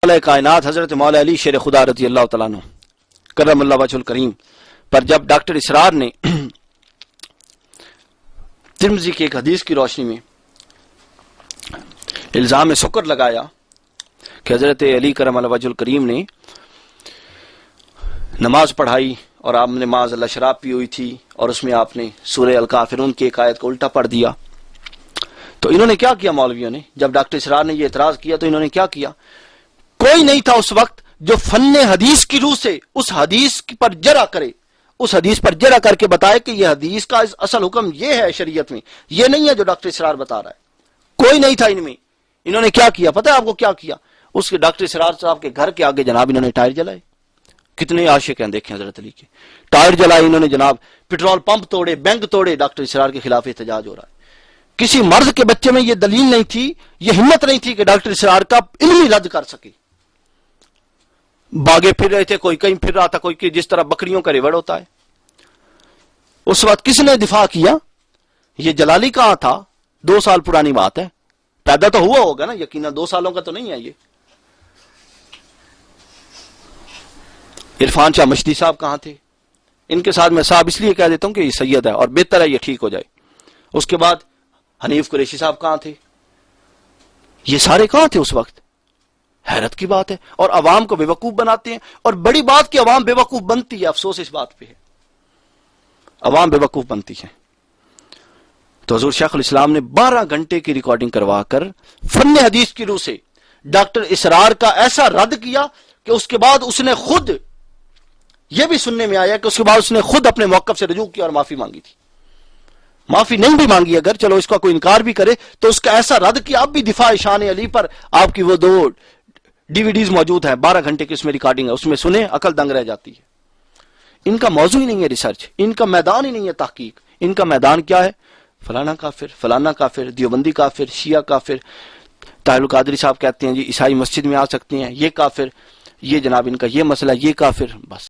مولا کائنات حضرت مولا علی شیر خدا رضی اللہ تعالیٰ عنہ کرم اللہ وجہ الکریم پر جب ڈاکٹر اسرار نے ترمذی کی ایک حدیث کی روشنی میں الزام سکر لگایا کہ حضرت علی کرم اللہ وجہ الکریم نے نماز پڑھائی اور آپ نے معاذ اللہ شراب پی ہوئی تھی اور اس میں آپ نے سورہ الکافرون کی ایک آیت کو الٹا پڑھ دیا، تو انہوں نے کیا کیا مولویوں نے؟ جب ڈاکٹر اسرار نے یہ اعتراض کیا تو انہوں نے کیا کیا؟ کوئی نہیں تھا اس وقت جو فن حدیث کی روح سے اس حدیث پر جرح کرے، اس حدیث پر جرح کر کے بتائے کہ یہ حدیث کا اصل حکم یہ ہے شریعت میں، یہ نہیں ہے جو ڈاکٹر اسرار بتا رہا ہے۔ کوئی نہیں تھا ان میں۔ انہوں نے کیا کیا پتہ ہے آپ کو کیا کیا؟ اس کے ڈاکٹر اسرار صاحب کے گھر کے آگے جناب انہوں نے ٹائر جلائے۔ کتنے عاشق ہیں دیکھیں حضرت علی کے، ٹائر جلائے انہوں نے جناب، پیٹرول پمپ توڑے، بینک توڑے، ڈاکٹر اسرار کے خلاف احتجاج ہو رہا ہے۔ کسی مرد کے بچے میں یہ دلیل نہیں تھی، یہ ہمت نہیں تھی کہ ڈاکٹر اسرار کا علمی رد کر سکے۔ باغے پھر رہے تھے، کوئی کہیں پھر رہا تھا، کوئی جس طرح بکریوں کا ریوڑ ہوتا ہے۔ اس وقت کس نے دفاع کیا؟ یہ جلالی کہاں تھا؟ 2 سال پرانی بات ہے، پیدا تو ہوا ہوگا نا یقینا، 2 سالوں کا تو نہیں ہے یہ۔ عرفان شاہ مشدی صاحب کہاں تھے؟ ان کے ساتھ میں صاحب اس لیے کہہ دیتا ہوں کہ یہ سید ہے اور بہتر ہے یہ ٹھیک ہو جائے۔ اس کے بعد حنیف قریشی صاحب کہاں تھے؟ یہ سارے کہاں تھے اس وقت؟ حیرت کی بات ہے۔ اور عوام کو بے وقوف بناتے ہیں، اور بڑی بات کہ عوام بے وقوف بنتی ہے، افسوس اس بات پہ ہے، عوام بے وقوف بنتی ہے۔ تو حضور شیخ الاسلام نے 12 گھنٹے کی ریکارڈنگ کروا کر فن حدیث کی روح سے ڈاکٹر اسرار کا ایسا رد کیا کہ اس کے بعد اس نے خود، یہ بھی سننے میں آیا کہ اس کے بعد اس نے خود اپنے موقف سے رجوع کیا اور معافی مانگی تھی۔ معافی نہیں بھی مانگی اگر، چلو اس کا کوئی انکار بھی کرے، تو اس کا ایسا رد کیا۔ اب بھی دفاع شان علی پر آپ کی وہ 2 DVD موجود ہیں، 12 گھنٹے کی اس میں ریکارڈنگ ہے، اس میں سنیں عقل دنگ رہ جاتی ہے۔ ان کا موضوع ہی نہیں ہے ریسرچ، ان کا میدان ہی نہیں ہے تحقیق، ان کا میدان کیا ہے؟ فلانا کافر، فلانا کافر، دیوبندی کافر، شیعہ کافر، طاہر القادری صاحب کہتے ہیں جی عیسائی مسجد میں آ سکتے ہیں، یہ کافر، یہ جناب ان کا یہ مسئلہ، یہ کافر، بس۔